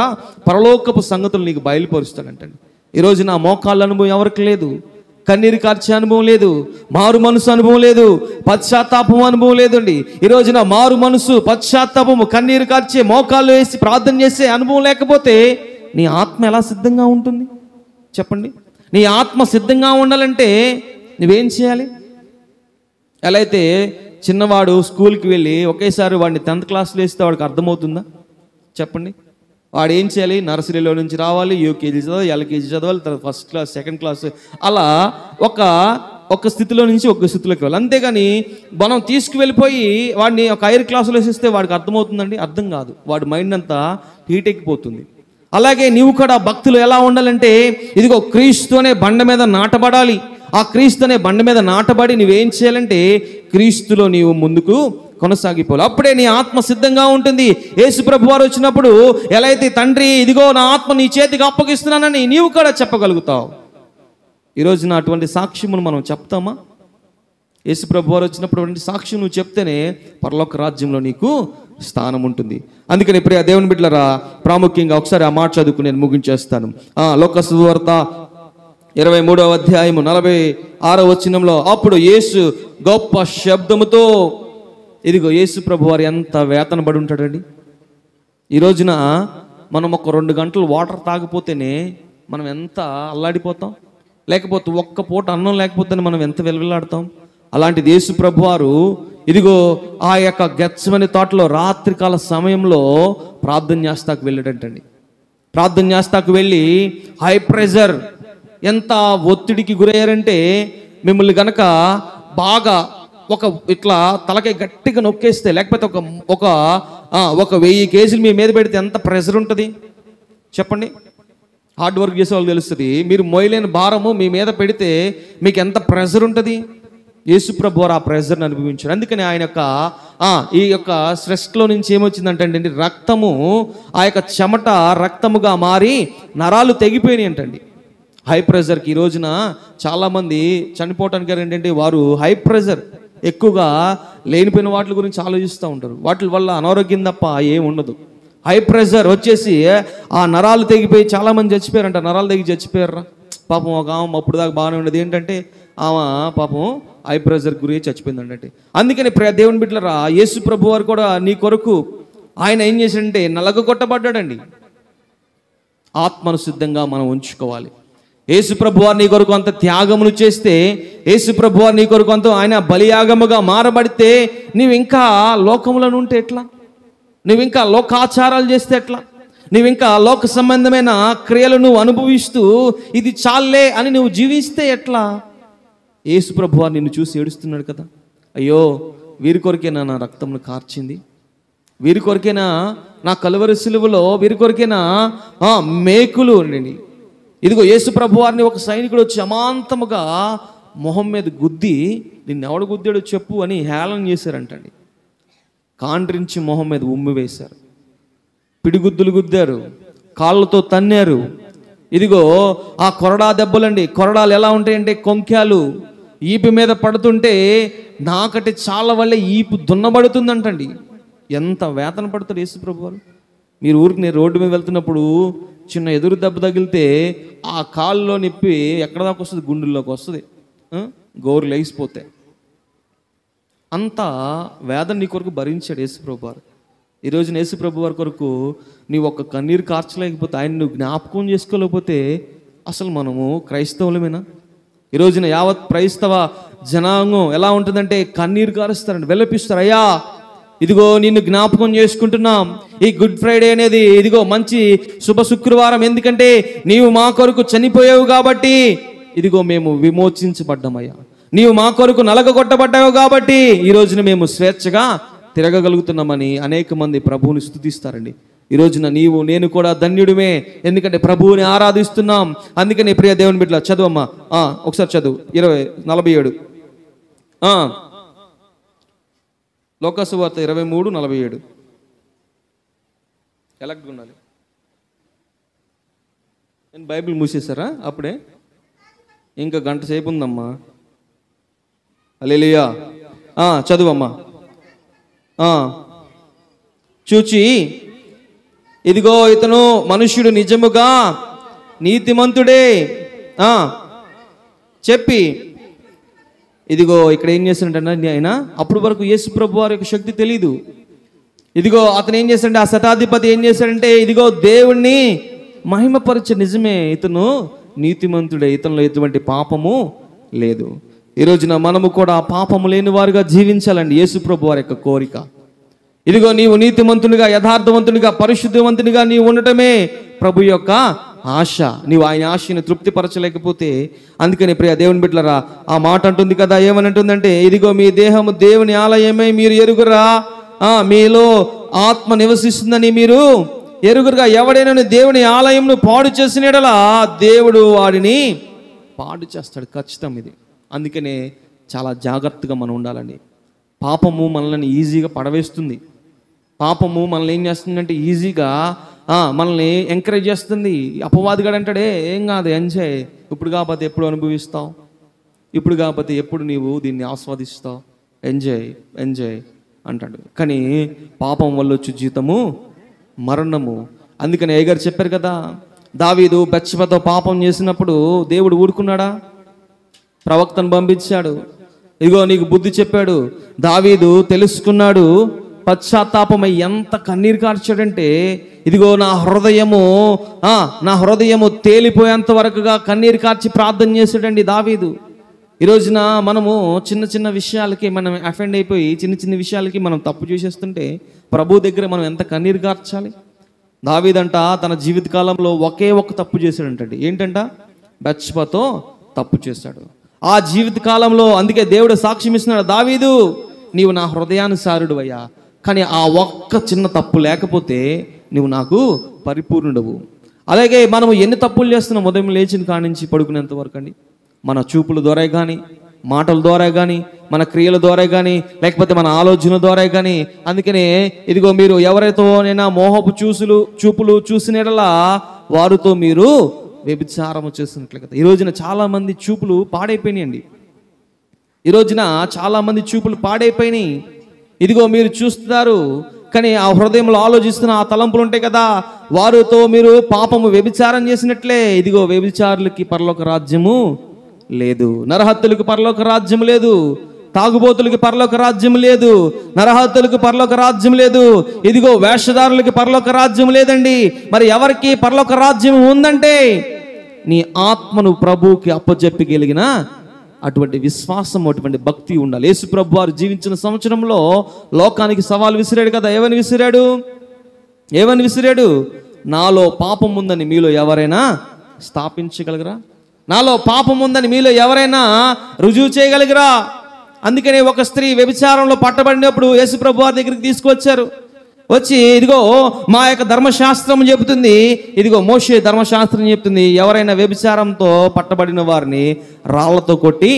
[SPEAKER 1] పరలోకపు సంగతులు నీకు బయలుపరుస్తాడంటండి. ఈరోజు నా మోకాళ్ళ అనుభవం ఎవరికి లేదు, కన్నీరు కార్చే అనుభవం లేదు, మారు మనసు అనుభవం లేదు, పశ్చాత్తాపం అనుభవం లేదండి. ఈరోజు నా మారు మనసు, పశ్చాత్తాపము, కన్నీరు కార్చే, మోకాళ్ళు వేసి ప్రార్థన చేసే అనుభవం లేకపోతే నీ ఆత్మ ఎలా సిద్ధంగా ఉంటుంది చెప్పండి? నీ ఆత్మ సిద్ధంగా ఉండాలంటే నువ్వేం చేయాలి? ఎలా అయితే చిన్నవాడు స్కూల్కి వెళ్ళి ఒకేసారి వాడిని 10th క్లాస్లో వేస్తే వాడికి అర్థమవుతుందా చెప్పండి? వాడు ఏం చేయాలి? నర్సరీలో నుంచి రావాలి, యూకేజీ చదవాలి, ఎల్కేజీ చదవాలి, తర్వాత 1st క్లాస్, 2nd క్లాస్, అలా ఒక ఒక స్థితిలో నుంచి ఒక స్థితిలోకి వెళ్ళాలి. అంతేగాని మనం తీసుకువెళ్ళిపోయి వాడిని ఒక హైర్ క్లాసులో వేసిస్తే వాడికి అర్థమవుతుందండి? అర్థం కాదు. వాడి మైండ్ అంతా హీట్ ఎక్కిపోతుంది. అలాగే నీవు కూడా భక్తులు ఎలా ఉండాలంటే, ఇదిగో క్రీస్తు అనే బండ మీద నాటబడాలి. ఆ క్రీస్తు అనే బండ మీద నాటబడి నువ్వేం చేయాలంటే క్రీస్తులో నీవు ముందుకు కొనసాగిపోవాలి. అప్పుడే నీ ఆత్మ సిద్ధంగా ఉంటుంది. యేసు ప్రభు వారు వచ్చినప్పుడు ఎలా అయితే తండ్రి ఇదిగో నా ఆత్మ నీ చేతికి అప్పగిస్తున్నానని నీవు కూడా చెప్పగలుగుతావు. ఈరోజున అటువంటి సాక్ష్యమును మనం చెప్తామా? యేసు ప్రభు వారు వచ్చినప్పుడు అటువంటి సాక్ష్యం నువ్వు చెప్తేనే పరలోక రాజ్యంలో నీకు స్థానం ఉంటుంది. అందుకని ప్రియ దేవుని బిడ్డలారా, ప్రాముఖ్యంగా ఒకసారి ఆ మాట చదువుకుని నేను ముగించేస్తాను. లోక సువార్త 23వ అధ్యాయము 46వ వచనంలో, అప్పుడు యేసు గొప్ప శబ్దముతో, ఇదిగో యేసు ప్రభు వారు ఎంత వేతన పడి ఉంటాడండి. ఈ రోజున మనం ఒక 2 గంటలు వాటర్ తాగిపోతేనే మనం ఎంత అల్లాడిపోతాం, లేకపోతే ఒక్క పూట అన్నం లేకపోతేనే మనం ఎంత వెలువెల్లాడతాం. అలాంటిది యేసు ప్రభు వారు ఇదిగో ఆ యొక్క గెత్సేమనే తోటలో రాత్రికాల సమయంలో ప్రార్థన చేస్తాకు వెళ్ళాడంటండి. ప్రార్థన చేస్తాకు వెళ్ళి హై ప్రెషర్, ఎంత ఒత్తిడికి గురయ్యారంటే, మిమ్మల్ని గనక బాగా ఒక ఇట్లా తలకాయ గట్టిగా నొక్కేస్తే, లేకపోతే ఒక 1000 కేజీలు మీ మీద పెడితే ఎంత ప్రెషర్ ఉంటుంది చెప్పండి. హార్డ్ వర్క్ చేసే వాళ్ళు తెలుస్తుంది. మీరు మోయలేని భారము మీ మీద పెడితే మీకు ఎంత ప్రెషర్ ఉంటుంది. యేసు ప్రభు వారు ఆ ప్రెషర్ని అనుభవించారు. అందుకని ఆయన యొక్క ఈ యొక్క స్ట్రెస్లో నుంచి ఏమొచ్చిందంటే అండి, రక్తము ఆ యొక్క చెమట రక్తముగా మారి నరాలు తెగిపోయినాయి అంటండి. హై ప్రెషర్కి ఈ రోజున చాలామంది చనిపోవటానికి ఏంటంటే వారు హై ప్రెషర్ ఎక్కువగా లేనిపోయిన వాటి గురించి ఆలోచిస్తూ ఉంటారు. వాటి వల్ల అనారోగ్యం తప్ప ఏం ఉండదు. హై ప్రెషర్ వచ్చేసి ఆ నరాలు తెగిపోయి చాలామంది చచ్చిపోయారంట. నరాలు తెగి చచ్చిపోయారా పాపం. ఒక ఆమె అప్పుడు దాకా బాగానే ఉండేది, ఏంటంటే ఆమె పాపం హై ప్రెషర్ గురి చచ్చిపోయిందంటే. అందుకని దేవుని బిడ్డలారా, యేసు ప్రభు వారు కూడా నీ కొరకు ఆయన ఏం చేశాడంటే నలగొట్టబడ్డాడండి. ఆత్మను సిద్ధంగా మనం ఉంచుకోవాలి. యేసు ప్రభు వారు నీ కొరకు అంత త్యాగమును చేస్తే, యేసు ప్రభు వారు నీ కొరకు అంత ఆయన బలియాగముగా మారబడితే, నీవు ఇంకా లోకములో ఉంటే ఎట్లా? నువ్వు ఇంకా లోకాచారాలు చేస్తే ఎట్లా? నువ్వు ఇంకా లోక సంబంధమైన క్రియలు నువ్వు అనుభవిస్తూ ఇది చాలే అని నువ్వు జీవిస్తే ఎట్లా? యేసు ప్రభు వారు నిన్ను చూసి ఏడుస్తున్నాడు కదా, అయ్యో వీరి కొరకేనా నా రక్తమును కార్చింది, వీరి కొరకేనా నా కలువరి సిలువలో, వీరి కొరకేనా మేకులు అండి. ఇదిగో యేసు ప్రభు వారిని ఒక సైనికుడు వచ్చి అమాంతముగా మొహం మీద గుద్ది, నిన్నెవడు గుద్దాడో చెప్పు అని హేళన చేశారంటండి. కాండ్రించి మొహం మీద ఉమ్మి వేశారు, పిడిగుద్దులు గుద్దారు, కాళ్ళతో తన్నారు. ఇదిగో ఆ కొరడా దెబ్బలండి. కొరడాలు ఎలా ఉంటాయంటే కొంక్యాలు ఈపు మీద పడుతుంటే నాకటి చాలా వల్ల ఈపు దున్నబడుతుందంటండి. ఎంత వేతన పడతాడు యేసు ప్రభు వారు. మీరు ఊరికి నేను రోడ్డు మీద వెళ్తున్నప్పుడు చిన్న ఎదురు దెబ్బ తగిలితే ఆ కాళ్ళలో నొప్పి ఎక్కడ దాకా వస్తుంది? గుండెల్లోకి వస్తుంది, గోరు లేచిపోతే. అంత వేదన నీ కొరకు భరించాడు యేసు ప్రభు వారు. ఈరోజు యేసు ప్రభు వారి కొరకు నీవు ఒక్క కన్నీరు కార్చలేకపోతే, ఆయన నువ్వు జ్ఞాపకం చేసుకోలేకపోతే అసలు మనము క్రైస్తవులమేనా? ఈరోజున యావత్ క్రైస్తవ జనాంగం ఎలా ఉంటుందంటే కన్నీరు కారుస్తారండి, విలపిస్తారు. అయ్యా ఇదిగో నిన్ను జ్ఞాపకం చేసుకుంటున్నాం. ఈ గుడ్ ఫ్రైడే అనేది ఇదిగో మంచి శుభ శుక్రవారం, ఎందుకంటే నీవు మా కొరకు చనిపోయావు కాబట్టి ఇదిగో మేము విమోచించబడ్డామయ్యా. నీవు మా కొరకు నలగొట్టబడ్డావు కాబట్టి ఈ రోజున మేము స్వేచ్ఛగా తిరగగలుగుతున్నామని అనేక మంది ప్రభువుని స్తుతిస్తారండి. ఈ రోజున నీవు నేను కూడా ధన్యుడిమే, ఎందుకంటే ప్రభువుని ఆరాధిస్తున్నాం. అందుకని ప్రియ దేవుని బిడ్డల చదువమ్మా, ఒకసారి చదువు 47 లోక సువార్త 23:47. ఎలాగ ఉండాలి? నేను బైబిల్ మూసేశారా అప్పుడే? ఇంకా గంట సేపు ఉందమ్మా. హల్లెలూయా. చదువమ్మా. చూచి ఇదిగో ఇతను మనుష్యుడు నిజముగా నీతిమంతుడే చెప్పి, ఇదిగో ఇక్కడ ఏం చేస్తాడంటే ఆయన అప్పుడు వరకు యేసు ప్రభు వారి యొక్క శక్తి తెలీదు. ఇదిగో అతను ఏం చేశాడంటే, ఆ శతాధిపతి ఏం చేశాడంటే, ఇదిగో దేవుణ్ణి మహిమపరిచే, నిజమే ఇతను నీతిమంతుడే, ఇతనిలో ఎటువంటి పాపము లేదు. ఈ రోజున మనము కూడా పాపము లేని వారుగా జీవించాలండి. యేసు ప్రభు వారి యొక్క కోరిక. ఇదిగో నీవు నీతిమంతునిగా, యథార్థవంతునిగా, పరిశుద్ధవంతునిగా నీవు ఉండటమే ప్రభు యొక్క ఆశ. నీవు ఆయన ఆశని తృప్తిపరచలేకపోతే, అందుకని ప్రియ దేవుని బిడ్డలారా ఆ మాట అంటుంది కదా, ఏమని అంటుందంటే, ఇదిగో మీ దేహము దేవుని ఆలయమై మీరు ఎరుగురా, మీలో ఆత్మ నివసిస్తుందని మీరు ఎరుగురుగా. ఎవడైనా దేవుని ఆలయంను పాడు చేసిన యెడల దేవుడు వాడిని పాడు చేస్తాడు, ఖచ్చితం ఇది. అందుకనే చాలా జాగ్రత్తగా మనం ఉండాలండి. పాపము మనల్ని ఈజీగా పడవేస్తుంది. పాపము మనల్ని ఏం చేస్తుందంటే ఈజీగా మనల్ని ఎంకరేజ్ చేస్తుంది. అపవాదిగాడు అంటాడే, ఏం కాదు, ఎంజాయ్, ఇప్పుడు కాకపోతే ఎప్పుడు అనుభవిస్తావు, ఇప్పుడు కాకపోతే ఎప్పుడు నీవు దీన్ని ఆస్వాదిస్తావు, ఎంజాయ్ ఎంజాయ్ అంటాడు. కానీ పాపం వల్ల వచ్చే జీతము మరణము. అందుకని అయ్యగారు చెప్పారు కదా, దావీదు బెత్షెబతో పాపం చేసినప్పుడు దేవుడు ఊరుకున్నాడా? ప్రవక్తను పంపించాడు, ఇదిగో నీకు బుద్ధి చెప్పాడు. దావీదు తెలుసుకున్నాడు, పశ్చాత్తాపమై ఎంత కన్నీరు కార్చాడంటే, ఇదిగో నా హృదయము తేలిపోయేంత వరకుగా కన్నీరు కార్చి ప్రార్థన చేశాడండి దావీదు. ఈ రోజున మనము చిన్న చిన్న విషయాలకి మనం అఫెండ్ అయిపోయి చిన్న చిన్న విషయాలకి మనం తప్పు చేసేస్తుంటే ప్రభు దగ్గర మనం ఎంత కన్నీరు కార్చాలి. దావీదంట తన జీవితకాలంలో ఒకే ఒక్క తప్పు చేశాడంటండి. ఏంటంట? బెత్షెబతో తప్పు చేశాడు. ఆ జీవితకాలంలో అందుకే దేవుడు సాక్ష్యం ఇస్తున్నాడు, దావీదు నీవు నా హృదయానుసారుడు అయ్యా, కానీ ఆ ఒక్క చిన్న తప్పు లేకపోతే నువ్వు నాకు పరిపూర్ణుడవు. అలాగే మనము ఎన్ని తప్పులు చేస్తున్నాం ఉదయం లేచిన కాడి నుంచి పడుకునేంత వరకు అండి. మన చూపుల ద్వారా కానీ, మాటల ద్వారా కానీ, మన క్రియల ద్వారా కానీ, లేకపోతే మన ఆలోచన ద్వారా కానీ. అందుకనే ఇదిగో మీరు ఎవరైతోనైనా మోహపు చూపులు చూసినట్లా వారితో మీరు వ్యభిచారము చేసినట్లే కదా. ఈ రోజున చాలామంది చూపులు పాడైపోయినాయండి. ఈ రోజున చాలామంది చూపులు పాడైపోయినాయి. ఇదిగో మీరు చూస్తున్నారు, కానీ ఆ హృదయంలో ఆలోచిస్తున్న ఆ తలంపులు ఉంటాయి కదా, వారితో మీరు పాపము వ్యభిచారం చేసినట్లే. ఇదిగో వ్యభిచారులకి పరలోక రాజ్యము లేదు, నరహత్తులకు పరలోక రాజ్యం లేదు, తాగుబోతులకి పరలోక రాజ్యం లేదు, నరహత్తులకు పరలోక రాజ్యం లేదు, ఇదిగో వేషధారులకి పరలోక రాజ్యం లేదండి. మరి ఎవరికి పరలోక రాజ్యం ఉందంటే నీ ఆత్మను ప్రభువుకి అప్పచెప్పగలిగిన అటువంటి విశ్వాసం, అటువంటి భక్తి ఉండాలి. యేసు ప్రభు వారు జీవించిన సంవత్సరంలో లోకానికి సవాల్ విసిరాడు కదా. ఏమని విసిరాడు? నాలో పాపం ఉందని మీలో ఎవరైనా స్థాపించగలగరా? నాలో పాపం ఉందని మీలో ఎవరైనా రుజువు చేయగలిగరా? అందుకనే ఒక స్త్రీ వ్యభిచారంలో పట్టబడినప్పుడు యేసు ప్రభు వారి దగ్గరికి తీసుకొచ్చారు. వచ్చి ఇదిగో మా యొక్క ధర్మశాస్త్రం చెబుతుంది, ఇదిగో మోషే ధర్మశాస్త్రం చెప్తుంది, ఎవరైనా వ్యభిచారంతో పట్టబడిన వారిని రాళ్లతో కొట్టి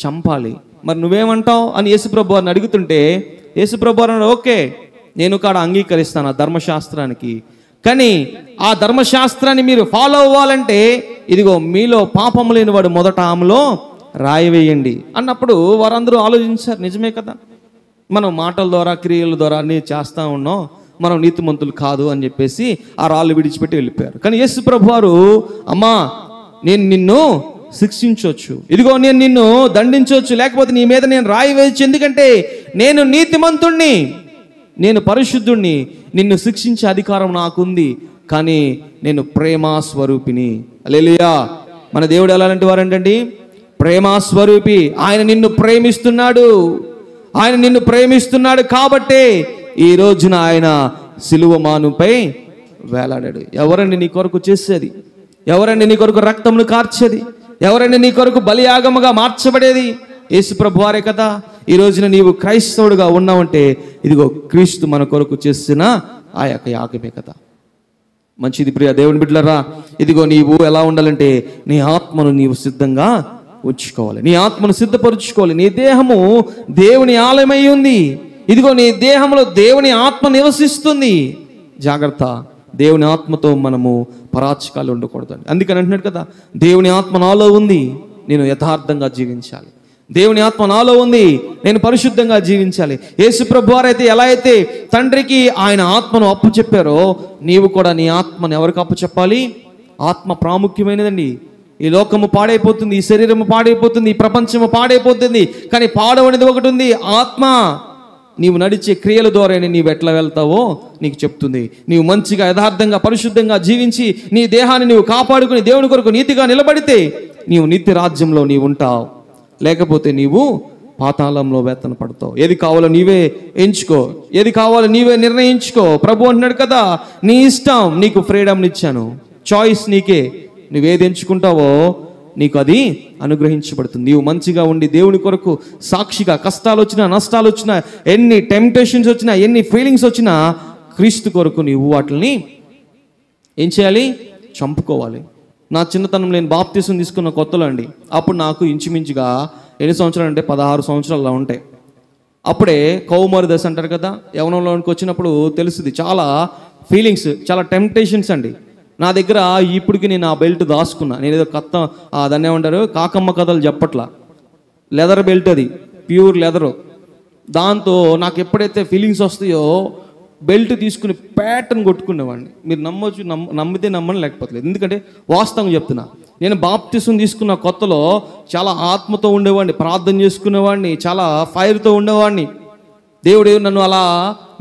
[SPEAKER 1] చంపాలి. మరి నువ్వేమంటావు అని యేసుప్రభు వారిని అడుగుతుంటే యేసుప్రభు వారు ఓకే, నేను కూడా అంగీకరిస్తాను ఆ ధర్మశాస్త్రానికి, కానీ ఆ ధర్మశాస్త్రాన్ని మీరు ఫాలో అవ్వాలంటే ఇదిగో మీలో పాపం లేని వాడు మొదట ఆమెలో రాయి వేయండి అన్నప్పుడు వారందరూ ఆలోచించారు, నిజమే కదా, మనం మాటల ద్వారా క్రియల ద్వారా అన్నీ చేస్తూ ఉన్నాం, మనం నీతిమంతులు కాదు అని చెప్పేసి ఆ రాళ్ళు విడిచిపెట్టి వెళ్ళిపోయారు. కానీ యేసు ప్రభు వారు, అమ్మా నేను నిన్ను శిక్షించవచ్చు, ఇదిగో నేను నిన్ను దండించవచ్చు, లేకపోతే నీ మీద నేను రాయి వేయచ్చు, ఎందుకంటే నేను నీతిమంతుణ్ణి, నేను పరిశుద్ధుణ్ణి, నిన్ను శిక్షించే అధికారం నాకుంది, కానీ నేను ప్రేమా స్వరూపిని. హల్లెలూయా. మన దేవుడు ఎలాంటి వారంటండి? ప్రేమా స్వరూపి. ఆయన నిన్ను ప్రేమిస్తున్నాడు కాబట్టే ఈ రోజున ఆయన సిలువ మానుపై వేలాడాడు. ఎవరండి నీ కొరకు చేసేది? ఎవరండి నీ కొరకు రక్తమును కార్చేది? ఎవరండి నీ కొరకు బలియాగముగా మార్చబడేది? యేసు ప్రభు వారే కదా. ఈ రోజున నీవు క్రైస్తవుడుగా ఉన్నావంటే ఇదిగో క్రీస్తు మన కొరకు చేసిన ఆ యొక్క యాగమే కదా. మంచిది ప్రియ దేవుని బిడ్డలారా, ఇదిగో నీవు ఎలా ఉండాలంటే నీ ఆత్మను నీవు సిద్ధంగా ఉంచుకోవాలి, నీ ఆత్మను సిద్ధపరుచుకోవాలి. నీ దేహము దేవుని ఆలయమై ఉంది, ఇదిగో నీ దేహంలో దేవుని ఆత్మ నివసిస్తుంది. జాగ్రత్త, దేవుని ఆత్మతో మనము పరాచకాలు ఉండకూడదు. అందుకని అంటున్నాడు కదా, దేవుని ఆత్మ నాలో ఉంది, నేను యథార్థంగా జీవించాలి. దేవుని ఆత్మ నాలో ఉంది, నేను పరిశుద్ధంగా జీవించాలి. యేసు ప్రభు వారైతే ఎలా అయితే తండ్రికి ఆయన ఆత్మను అప్పు చెప్పారో నీవు కూడా నీ ఆత్మను ఎవరికి అప్పు చెప్పాలి? ఆత్మ ప్రాముఖ్యమైనదండి. ఈ లోకము పాడైపోతుంది, ఈ శరీరము పాడైపోతుంది, ఈ ప్రపంచము పాడైపోతుంది, కానీ పాడవనేది ఒకటి ఉంది, ఆత్మ. నీవు నడిచే క్రియల ద్వారానే నీవు ఎట్లా వెళ్తావో నీకు చెప్తుంది. నీవు మంచిగా యథార్థంగా పరిశుద్ధంగా జీవించి నీ దేహాన్ని నీవు కాపాడుకుని దేవుని కొరకు నీతిగా నిలబడితే నీవు నిత్య రాజ్యంలో నీవు ఉంటావు, లేకపోతే నీవు పాతాళంలో వేతన పడతావు. ఏది కావాలో నీవే ఎంచుకో, ఏది కావాలో నీవే నిర్ణయించుకో. ప్రభు అంటున్నాడు కదా, నీ ఇష్టం, నీకు ఫ్రీడమ్ ఇచ్చాను, చాయిస్ నీకే. నువ్వేది ఎంచుకుంటావో నీకు అది అనుగ్రహించబడుతుంది. నీవు మంచిగా ఉండి దేవుని కొరకు సాక్షిగా, కష్టాలు వచ్చినా నష్టాలు వచ్చినా, ఎన్ని టెంప్టేషన్స్ వచ్చినా, ఎన్ని ఫీలింగ్స్ వచ్చినా, క్రీస్తు కొరకు నీవు వాటిని ఏం చేయాలి? చంపుకోవాలి. నా చిన్నతనం నేను బాప్తిసం తీసుకున్న కొత్తలో అండి, అప్పుడు నాకు ఇంచుమించుగా ఎన్ని సంవత్సరాలు అంటే 16 సంవత్సరాలు అలా ఉంటాయి. అప్పుడే కౌమారి దశ అంటారు కదా, యవ్వనంలోనికి వచ్చినప్పుడు తెలుస్తుంది చాలా ఫీలింగ్స్, చాలా టెంప్టేషన్స్ అండి. నా దగ్గర ఇప్పటికి నేను ఆ బెల్ట్ దాచుకున్నా. నేను ఏదో దాన్ని ఏమంటారు, కాకమ్మ కథలు చెప్పట్లా, లెదర్ బెల్ట్, అది ప్యూర్ లెదరు. దాంతో నాకు ఎప్పుడైతే ఫీలింగ్స్ వస్తాయో బెల్ట్ తీసుకుని ప్యాటర్న్ కొట్టుకునేవాడిని. మీరు నమ్మితే నమ్మని, లేకపోతే ఎందుకంటే వాస్తవంగా చెప్తున్నా. నేను బాప్తిసం తీసుకున్న కొత్తలో చాలా ఆత్మతో ఉండేవాడిని, ప్రార్థన చేసుకునేవాడిని, చాలా ఫైర్తో ఉండేవాడిని. దేవుడు నన్ను అలా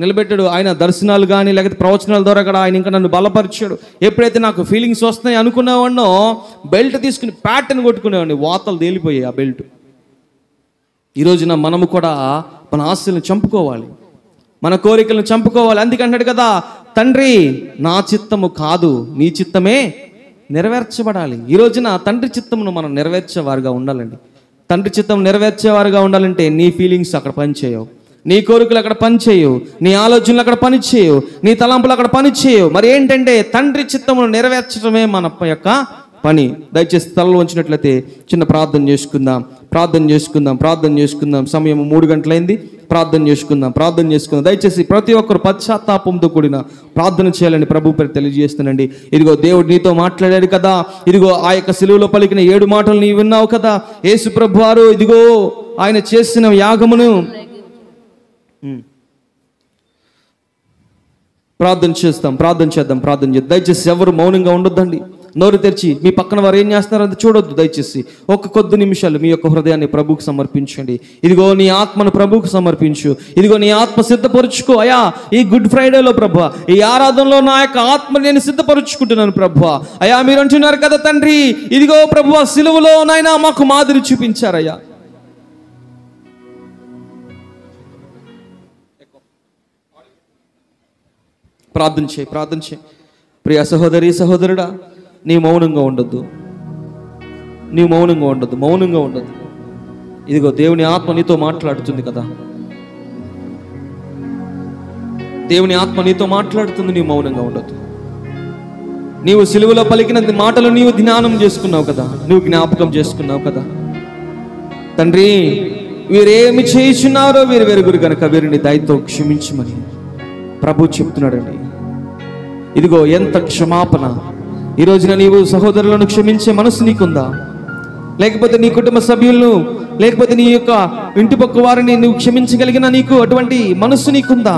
[SPEAKER 1] నిలబెట్టాడు. ఆయన దర్శనాలు కానీ లేకపోతే ప్రవచనాల ద్వారా కూడా ఆయన ఇంకా నన్ను బలపరిచాడు. ఎప్పుడైతే నాకు ఫీలింగ్స్ వస్తున్నాయి అనుకునేవాడినో బెల్ట్ తీసుకుని ప్యాటర్న్ కొట్టుకునేవాడిని. వాతలు తేలిపోయాయి ఆ బెల్ట్. ఈరోజున మనము కూడా మన ఆశలను చంపుకోవాలి, మన కోరికలను చంపుకోవాలి. అందుకంటాడు కదా, తండ్రి నా చిత్తము కాదు నీ చిత్తమే నెరవేర్చబడాలి. ఈ రోజున తండ్రి చిత్తమును మనం నెరవేర్చేవారుగా ఉండాలండి. తండ్రి చిత్తం నెరవేర్చేవారుగా ఉండాలంటే నీ ఫీలింగ్స్ అక్కడ పనిచేయవు, నీ కోరికలు అక్కడ పనిచేయవు, నీ ఆలోచనలు అక్కడ పనిచేయవు, నీ తలంపులు అక్కడ పనిచేయవు. మరి ఏంటంటే తండ్రి చిత్తమును నెరవేర్చడమే మన యొక్క పని. దయచేసి తలలో ఉంచినట్లయితే చిన్న ప్రార్థన చేసుకుందాం. సమయం 3 గంటలైంది. ప్రార్థన చేసుకుందాం. దయచేసి ప్రతి ఒక్కరు పశ్చాత్తాపంతో కూడిన ప్రార్థన చేయాలని ప్రభు పేరు తెలియజేస్తానండి. ఇదిగో దేవుడు నీతో మాట్లాడాడు కదా, ఇదిగో ఆ యొక్క సిలువలో పలికిన 7 మాటలు నీవు విన్నావు కదా. యేసు ప్రభు వారు ఇదిగో ఆయన చేసిన యాగమును ప్రార్థన చేద్దాం. దయచేసి ఎవరు మౌనంగా ఉండొద్దండి. నోరు తెరిచి మీ పక్కన వారు ఏం చేస్తున్నారో అది చూడొద్దు. దయచేసి ఒక కొద్ది నిమిషాలు మీ యొక్క హృదయాన్ని ప్రభువుకు సమర్పించండి. ఇదిగో నీ ఆత్మను ప్రభువుకు సమర్పించు. ఇదిగో నీ ఆత్మ సిద్ధపరుచుకో. అయ్యా, ఈ గుడ్ ఫ్రైడేలో ప్రభువా, ఈ ఆరాధనలో నా యొక్క ఆత్మ నేను సిద్ధపరుచుకుంటున్నాను ప్రభువా. అయ్యా, మీరు అంటున్నారు కదా తండ్రి, ఇదిగో ప్రభువా సిలువలో నాయనా మాకు మాదిరి చూపించారయ్యా. ప్రార్థన చేయి. ప్రియ సహోదరి సహోదరుడా, నీ మౌనంగా ఉండొద్దు. ఇదిగో దేవుని ఆత్మ నీతో మాట్లాడుతుంది కదా, నీవు మౌనంగా ఉండొద్దు. నీవు సిలువలో పలికిన మాటలు నీవు ధ్యానం చేసుకున్నావు కదా, నువ్వు జ్ఞాపకం చేసుకున్నావు కదా. తండ్రి, వీరేమి చేయుచున్నారో వీరు వెరుగురు కనుక వీరిని దయతో క్షమించమని ప్రభు చెప్తున్నాడండి. ఇదిగో ఎంత క్షమాపణ. ఈ రోజున నీవు సహోదరులను క్షమించే మనసు నీకుందా? లేకపోతే నీ కుటుంబ సభ్యులను, లేకపోతే నీ యొక్క ఇంటి పక్క వారిని నువ్వు క్షమించగలిగిన నీకు అటువంటి మనసు నీకుందా?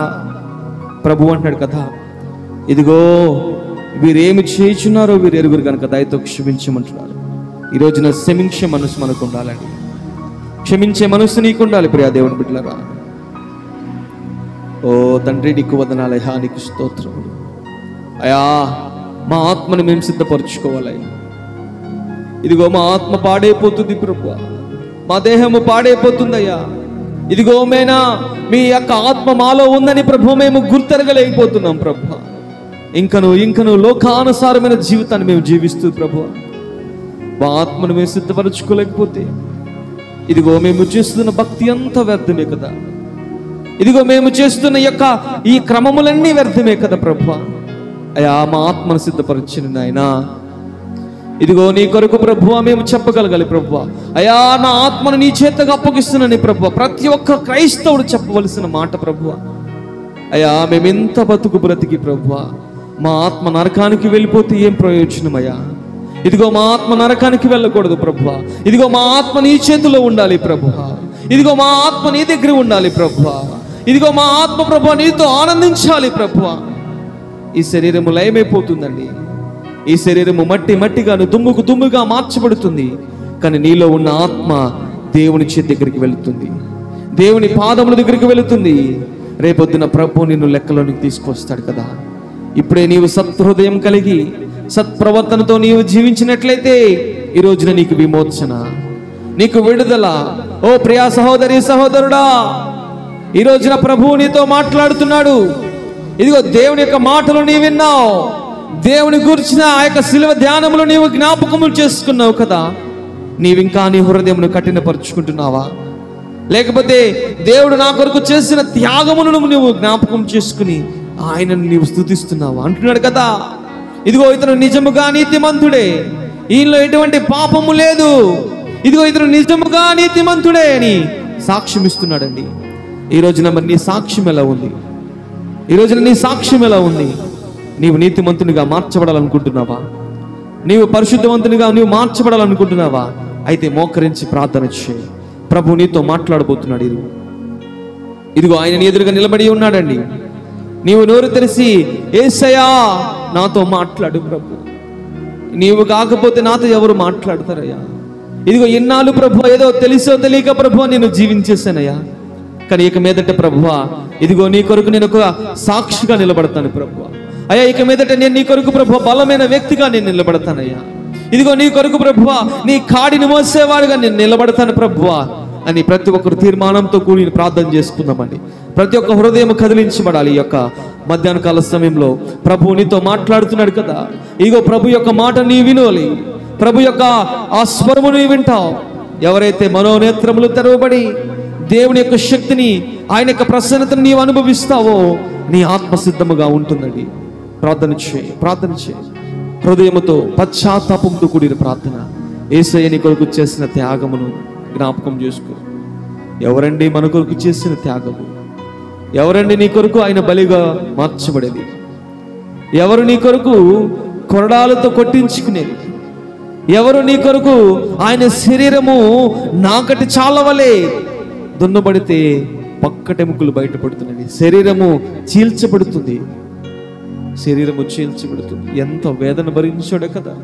[SPEAKER 1] ప్రభు అంటున్నాడు కదా, ఇదిగో వీరేమి చేయుచున్నారో వీరు ఎరుగురు కనుక దయతో క్షమించమంటున్నాడు. ఈ రోజున క్షమించే మనసు మనకు ఉండాలండి. క్షమించే మనసు నీకు ఉండాలి ప్రియా దేవుని బిడ్డలారా. ఓ తండ్రి, నీకు వందనాలయ్యా, నీకు స్తోత్రములు అయ్యా. మా ఆత్మను మేము సిద్ధపరచుకోవాలయ్యా. ఇదిగో మా ఆత్మ పాడైపోతుంది ప్రభు, మా దేహము పాడైపోతుందయ్యా. ఇదిగో మేనా మీ యొక్క ఆత్మ మాలో ఉందని ప్రభు మేము గుర్తెరగలేకపోతున్నాం ప్రభు. ఇంకను లోకానుసారమైన జీవితాన్ని మేము జీవిస్తూ ప్రభు మా ఆత్మను మేము సిద్ధపరచుకోలేకపోతే ఇదిగో మేము చేస్తున్న భక్తి అంతా వ్యర్థమే కదా. ఇదిగో మేము చేస్తున్న యొక్క ఈ క్రమములన్నీ వ్యర్థమే కదా ప్రభు. అయ్యా, మా ఆత్మను సిద్ధపరచిన నాయనా, ఇదిగో నీ కొరకు ప్రభువా మేము చెప్పగలగాలి ప్రభువా. అయ్యా, నా ఆత్మను నీ చేతగా అప్పగిస్తున్నాను ప్రభువా. ప్రతి ఒక్క క్రైస్తవుడు చెప్పవలసిన మాట ప్రభువా. అయ్యా, మేమెంత బ్రతికి ప్రభువా మా ఆత్మ నరకానికి వెళ్ళిపోతే ఏం ప్రయోజనమయ్యా? ఇదిగో మా ఆత్మ నరకానికి వెళ్ళకూడదు ప్రభువా. ఇదిగో మా ఆత్మ నీ చేతిలో ఉండాలి ప్రభువా. ఇదిగో మా ఆత్మ నీ దగ్గర ఉండాలి ప్రభువా. ఇదిగో మా ఆత్మ ప్రభువా నీతో ఆనందించాలి ప్రభువా. ఈ శరీరము లయమైపోతుందండి. ఈ శరీరము మట్టిగాను దుమ్ముగా మార్చబడుతుంది. కానీ నీలో ఉన్న ఆత్మ దేవుని చేతి దగ్గరికి వెళుతుంది, దేవుని పాదముల దగ్గరికి వెళుతుంది. రేపొద్దున ప్రభు నిన్ను లెక్కలోనికి తీసుకొస్తాడు కదా. ఇప్పుడే నీవు సత్హృదయం కలిగి సత్ప్రవర్తనతో నీవు జీవించినట్లయితే ఈ రోజున నీకు విమోచన, నీకు విడుదల. ఓ ప్రియా సహోదరి సహోదరుడా, ఈ రోజున ప్రభువు నీతో మాట్లాడుతున్నాడు. ఇదిగో దేవుని యొక్క మాటలు నీ విన్నావు, దేవుని గురించిన ఆ యొక్క శిలువ ధ్యానములు నీవు జ్ఞాపకములు చేసుకున్నావు కదా, నీవింకా నీ హృదయమును కఠినపరుచుకుంటున్నావా? లేకపోతే దేవుడు నా కొరకు చేసిన త్యాగములను నువ్వు జ్ఞాపకం చేసుకుని ఆయనను నీవు స్తుతిస్తున్నావా? అంటున్నాడు కదా, ఇదిగో ఇతను నిజముగా నీతిమంతుడే, ఈయనలో ఎటువంటి పాపము లేదు, ఇదిగో ఇతను నిజముగా నీతిమంతుడే అని సాక్ష్యం ఇస్తున్నాడండి. ఈ రోజున మరి నీ సాక్ష్యం ఎలా ఉంది? ఈ రోజున నీ సాక్ష్యం ఎలా ఉంది? నీవు నీతిమంతునిగా మార్చబడాలనుకుంటున్నావా? నీవు పరిశుద్ధవంతునిగా నీవు మార్చబడాలనుకుంటున్నావా? అయితే మోకరించి ప్రార్థన చేయి. ప్రభు నీతో మాట్లాడబోతున్నాడు. ఇదిగో ఆయన ఎదురుగా నిలబడి ఉన్నాడండి. నీవు నోరు తెరిచి యేసయ్యా నాతో మాట్లాడు ప్రభు, నీవు కాకపోతే నాతో ఎవరు మాట్లాడతారయ్యా? ఇదిగో ఇన్నాళ్ళు ప్రభు ఏదో తెలుసో తెలియక ప్రభు నేను జీవించేశానయ్యా, కానీ ఇక మీదట ప్రభువా ఇదిగో నీ కొరకు నేను ఒక సాక్షిగా నిలబడతాను ప్రభువా. అయ్యా ఇక మీదట నేను నీ కొరకు ప్రభు బలమైన వ్యక్తిగా నేను నిలబడతానయ్యా. ఇదిగో నీ కొరకు ప్రభువా నీ కాడిని మోసేవాడుగా నేను నిలబడతాను ప్రభువా అని ప్రతి ఒక్కరు తీర్మానంతో కూడి ప్రార్థన చేసుకుందామండి. ప్రతి ఒక్క హృదయం కదిలించబడాలి. ఈ యొక్క మధ్యాహ్న కాల సమయంలో ప్రభు నీతో మాట్లాడుతున్నాడు కదా, ఇదిగో ప్రభు యొక్క మాట నీ వినాలి, ప్రభు యొక్క ఆ స్వరము నీ వింటావు. ఎవరైతే మనోనేత్రములు తెరవబడి దేవుని యొక్క శక్తిని, ఆయన యొక్క ప్రసన్నతను నీవు అనుభవిస్తావో నీ ఆత్మ సిద్ధముగా ఉంటుందండి. ప్రార్థన చేయి, ప్రార్థన చేయి. హృదయముతో పశ్చాత్తాపంతో కూడిన ప్రార్థన. యేసయ్య నీ కొరకు చేసిన త్యాగమును జ్ఞాపకం చేసుకో. ఎవరండి మన కొరకు చేసిన త్యాగము? ఎవరండి నీ కొరకు ఆయన బలిగా మార్చబడేది? ఎవరు నీ కొరకు కొరడాలతో కొట్టించుకునేది? ఎవరు నీ కొరకు ఆయన శరీరము నాకటి చాలవలే దున్నబడితే పక్కటెముకలు బయటపడుతున్నాయి, శరీరము చీల్చబడుతుంది, శరీరము చీల్చబడుతుంది. ఎంత వేదన భరించాడో కదా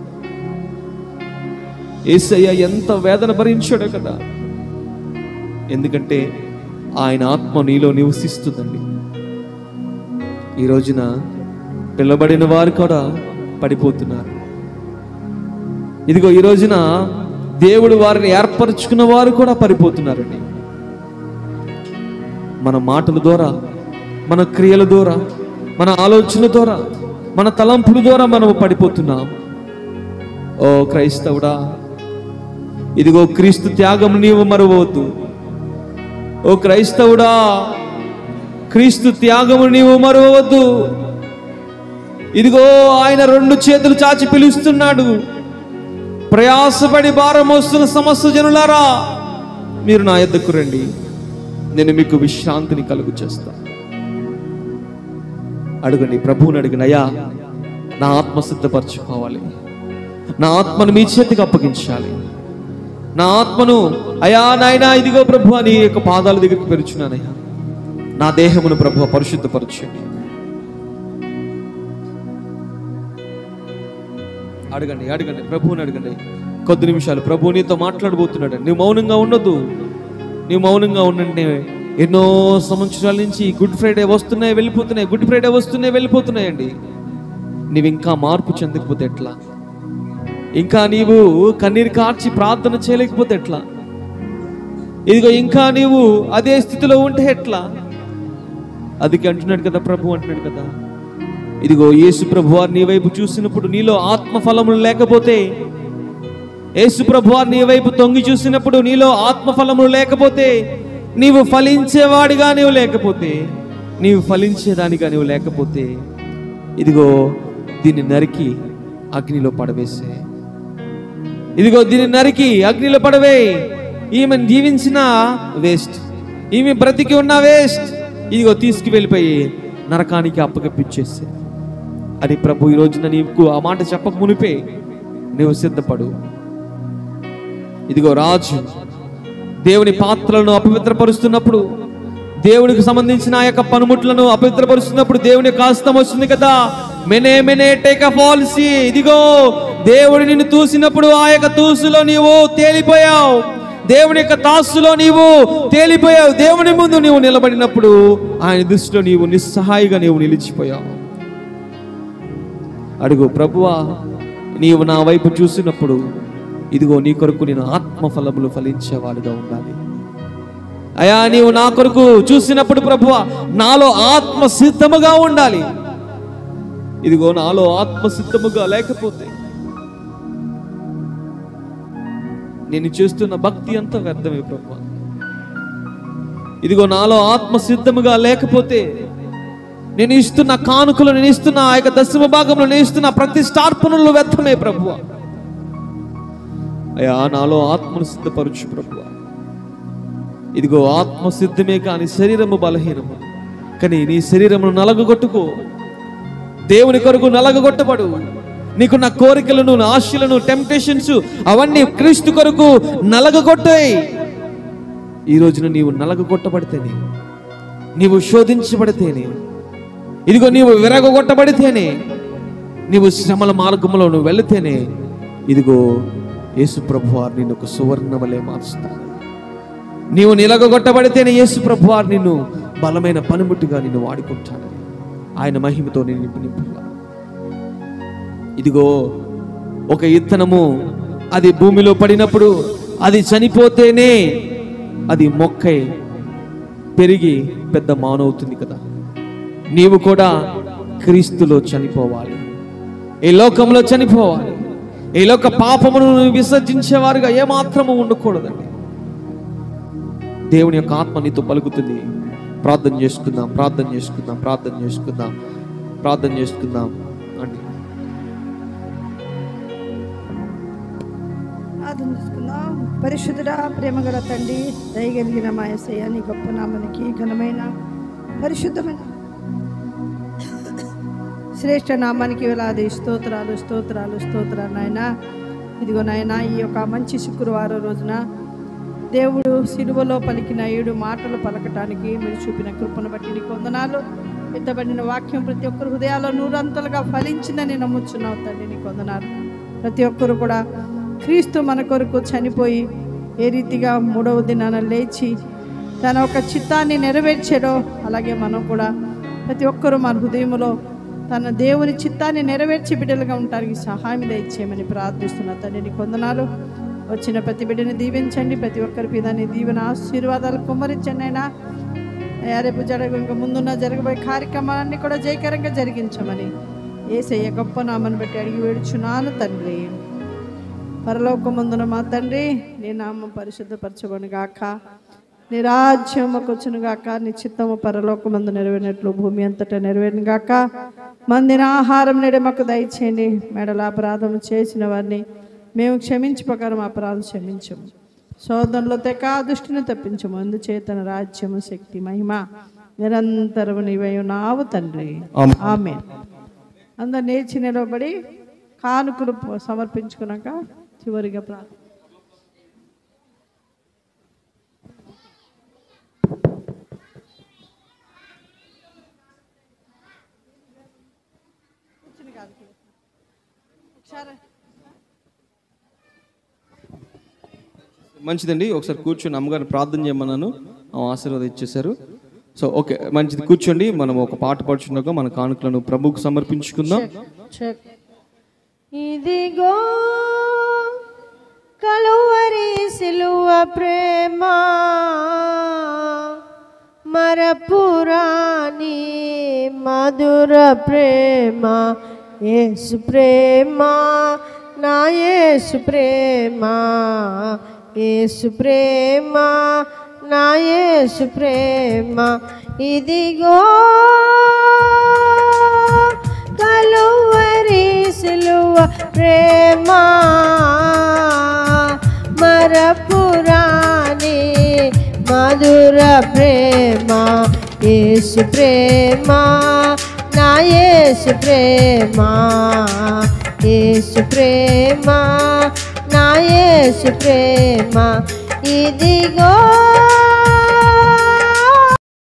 [SPEAKER 1] యేసయ్య, ఎంత వేదన భరించాడో కదా. ఎందుకంటే ఆయన ఆత్మ నీలో నివసిస్తుందండి. ఈ రోజున పిల్లబడిన వారు కూడా పడిపోతున్నారు. ఇదిగో ఈ రోజున దేవుడు వారిని ఏర్పరచుకున్న వారు కూడా పడిపోతున్నారండి. మన మాటల ద్వారా, మన క్రియల ద్వారా, మన ఆలోచన ద్వారా, మన తలంపుల ద్వారా మనము పడిపోతున్నాం. ఓ క్రైస్తవుడా, ఇదిగో క్రీస్తు త్యాగం నీవు మరవవద్దు. ఓ క్రైస్తవుడా, క్రీస్తు త్యాగము నీవు మరవవద్దు. ఇదిగో ఆయన రెండు చేతులు చాచి పిలుస్తున్నాడు. ప్రయాసపడి భారం మోస్తున్న సమస్త జనులారా, మీరు నా యొద్దకు రండి, నేను మీకు విశ్రాంతిని కలుగు చేస్తా. అడగండి, ప్రభువుని అడగండి. అయ్యా నా ఆత్మ సిద్ధపరచుకోవాలి, నా ఆత్మను మీ చేతికి అప్పగించాలి, నా ఆత్మను అయ్యా నాయనా ఇదిగో ప్రభు నీ యొక్క పాదాల దగ్గరికి పెరుచున్నానయ్యా, నా దేహమును ప్రభు పరిశుద్ధపరచండి. అడగండి, అడగండి, ప్రభువుని అడగండి. కొద్ది నిమిషాలు ప్రభు నీతో మాట్లాడబోతున్నాడు. నువ్వు మౌనంగా ఉండొద్దు. నువ్వు మౌనంగా ఉండండి. ఎన్నో సంవత్సరాల నుంచి గుడ్ ఫ్రైడే వస్తున్నాయి వెళ్ళిపోతున్నాయి, గుడ్ ఫ్రైడే వస్తున్నాయి వెళ్ళిపోతున్నాయండి. నీవు ఇంకా మార్పు చెందకపోతే ఎట్లా? ఇంకా నీవు కన్నీరు కార్చి ప్రార్థన చేయలేకపోతే ఎట్లా? ఇదిగో ఇంకా నీవు అదే స్థితిలో ఉంటే ఎట్లా? అందుకే అంటున్నాడు కదా ప్రభు, అంటున్నాడు కదా, ఇదిగో యేసు ప్రభువారు నీ వైపు చూసినప్పుడు నీలో ఆత్మ ఫలములు లేకపోతే, యేసు ప్రభువారు నీ వైపు తొంగి చూసినప్పుడు నీలో ఆత్మ ఫలములు లేకపోతే, నీవు ఫలించేవాడిగా నీవు లేకపోతే, నీవు ఫలించేదానిగా నీవు లేకపోతే, ఇదిగో దీన్ని నరికి అగ్నిలో పడవేసే. ఇదిగో దీన్ని నరికి అగ్నిలో పడవే. ఈమెను జీవించిన వేస్ట్, ఈమె బ్రతికి ఉన్న వేస్ట్. ఇదిగో తీసుకువెళ్ళిపోయి నరకానికి అప్పగప్పించేసే అని ప్రభు ఈ రోజున నీకు ఆ మాట చెప్పక మునిపే నువ్వు సిద్ధపడు. ఇదిగో రాజు దేవుని పాత్రలను అపవిత్రపరుస్తున్నప్పుడు, దేవునికి సంబంధించిన ఆ యొక్క పనిముట్లను అపవిత్రపరుస్తున్నప్పుడు దేవుని యొక్క హస్తం వస్తుంది కదా. మెనే మెనే టేక్ అ పాలసీ. ఇదిగో దేవుడు నిన్ను తూసినప్పుడు ఆ యొక్క తూసులో నీవు తేలిపోయావు, దేవుని యొక్క తాసులో నీవు తేలిపోయావు. దేవుని ముందు నీవు నిలబడినప్పుడు ఆయన దృష్టిలో నీవు నిస్సహాయిగా నీవు నిలిచిపోయావు. అడుగు, ప్రభువా నీవు నా వైపు చూసినప్పుడు ఇదిగో నీ కొరకు నేను ఆత్మ ఫలములు ఫలించేవాడుగా ఉండాలి. అయ్యా నీవు నా కొరకు చూసినప్పుడు ప్రభువా నాలో ఆత్మ సిద్ధముగా ఉండాలి. ఇదిగో నాలో ఆత్మసిద్ధముగా లేకపోతే నేను చేస్తున్న భక్తి అంతా వ్యర్థమే ప్రభువా. ఇదిగో నాలో ఆత్మసిద్ధముగా లేకపోతే నేను ఇస్తున్న కానుకలు, నేను ఇస్తున్న ఆ యొక్క దశమ భాగంలో నేను ఇస్తున్న ప్రతిష్టార్పణలు వ్యర్థమే ప్రభువా. అయ్యా, నాలో ఆత్మను సిద్ధపరచు ప్రభువా. ఇదిగో ఆత్మసిద్ధమే కానీ శరీరము బలహీనము. కానీ నీ శరీరమును నలగగొట్టుకో, దేవుని కొరకు నలగగొట్టబడు. నీకున్న కోరికలను, ఆశలను, టెంప్టేషన్స్ అవన్నీ క్రీస్తు కొరకు నలగగొట్టాయి. ఈ రోజున నీవు నలగగొట్టబడితేనే, నీవు శోధించబడితేనే, ఇదిగో నీవు విరగొట్టబడితేనే, నీవు శ్రమల మార్గంలో నువ్వు వెళితేనే, ఇదిగో యేసు ప్రభువారు నిన్ను ఒక సువర్ణవలే మారుస్తాడు. నీవు నిలగొట్టబడితేనే యేసు ప్రభువారు నిన్ను బలమైన పనిముట్టుగా నిన్ను వాడుకుంటాడు. ఆయన మహిమతో నిన్ను నింపుగా. ఇదిగో ఒక ఇత్తనము అది భూమిలో పడినప్పుడు అది చనిపోతేనే అది మొక్కై పెరిగి పెద్ద మానవుతుంది కదా. నీవు కూడా క్రీస్తులో చనిపోవాలి, ఈ లోకంలో చనిపోవాలి. ఈ లోక పాపమును విసర్జించేవారుగా ఏమాత్రము ఉండకూడదండి. దేవుని యొక్క ఆత్మ నీతో పలుకుతుంది. ప్రార్థన చేసుకుందాం, ప్రార్థన చేసుకుందాం, ప్రార్థన చేసుకుందాం, ప్రార్థన చేసుకుందాం అండి.
[SPEAKER 2] ప్రార్థన చేసుకుందాం. పరిశుద్ధుడా, ప్రేమగల తండ్రి, దయగలిగిన మా యేసయ్య, నీ గొప్ప నామానికి ఘనమైన పరిశుద్ధమైన శ్రేష్ఠ నామానికి వేలాది స్తోత్రాలు, స్తోత్రాలు, స్తోత్రాలు నాయన. ఇదిగో నాయన, ఈ యొక్క మంచి శుక్రవారం రోజున దేవుడు సిలువలో పలికిన 7 మాటలు పలకటానికి మీరు చూపిన కృపను బట్టి నీకు వందనాలు. ఎత్తబడిన వాక్యం ప్రతి ఒక్కరు హృదయాల్లో నూరంతలుగా ఫలించిందని నమ్ముచున్నావు తండ్రి, నీకు వందనాలు. ప్రతి ఒక్కరు కూడా క్రీస్తు మన కొరకు చనిపోయి ఏ రీతిగా 3వ దినాన లేచి తన ఒక చిత్తాన్ని నెరవేర్చాడో అలాగే మనం కూడా ప్రతి ఒక్కరూ మన హృదయంలో తన దేవుని చిత్తాన్ని నెరవేర్చి బిడ్డలుగా ఉంటానికి సహాయం దయచేయమని ప్రార్థిస్తున్నా తండ్రి, నీకు వందనాలు. వచ్చిన ప్రతి బిడ్డని దీవించండి, ప్రతి ఒక్కరి మీద నీ దీవెన ఆశీర్వాదాలు కుమ్మరించండి అయినా. రేపు ఇంకా ముందున్న జరగబోయే కార్యక్రమాలన్నీ కూడా జయకరంగా జరిగించమని యేసయ్య గొప్ప నామని బట్టి అడిగి వేడుచున్నాను తండ్రి. పరలోకమందున మా తండ్రి, నీ నామం పరిశుద్ధపరచబడును గాక, నీ రాజ్యముకు వచ్చును గాక, నీ చిత్తము పరలోకమందు నెరవేరినట్లు భూమి అంతటా నెరవేరును గాక. మందిన ఆహారం నేడు మాకు దయచేయండి. మెడల అపరాధం చేసిన వారిని మేము క్షమించి ప్రకారం అపరాధం క్షమించము. శోధనలో తెక దుష్టిని తప్పించము. అందుచేతన రాజ్యము, శక్తి, మహిమ నిరంతరము నీవై ఉన్నావు తండ్రి. ఆమేన్. అందరు నేర్చి నిలబడి కానుకలు సమర్పించుకున్నాక చివరిగా ప్రార్థన.
[SPEAKER 1] మంచిదండి, ఒకసారి కూర్చొని అమ్మగారిని ప్రార్థన చేయమన్నాను, ఆశీర్వాదం ఇచ్చేశారు. సో ఓకే, మంచిది, కూర్చోండి. మనం ఒక పాట పాడుచున్నాక మన కానుకలను ప్రభువుకు సమర్పించుకుందాం.
[SPEAKER 3] ఇదిగో కలువరి సిలువ ప్రేమ మరపురాని మధుర ప్రేమ, యేసు ప్రేమ, నా యేసు ప్రేమ, యేసు ప్రేమ, నా యేసు ప్రేమ. ఇదిగో కలువరి సిలువ ప్రేమ మరపురాని మధుర ప్రేమ, యేసు ప్రేమ, నా యేసు ప్రేమ, యేసు ప్రేమ, నా యేసు ప్రేమ. ఇదిగో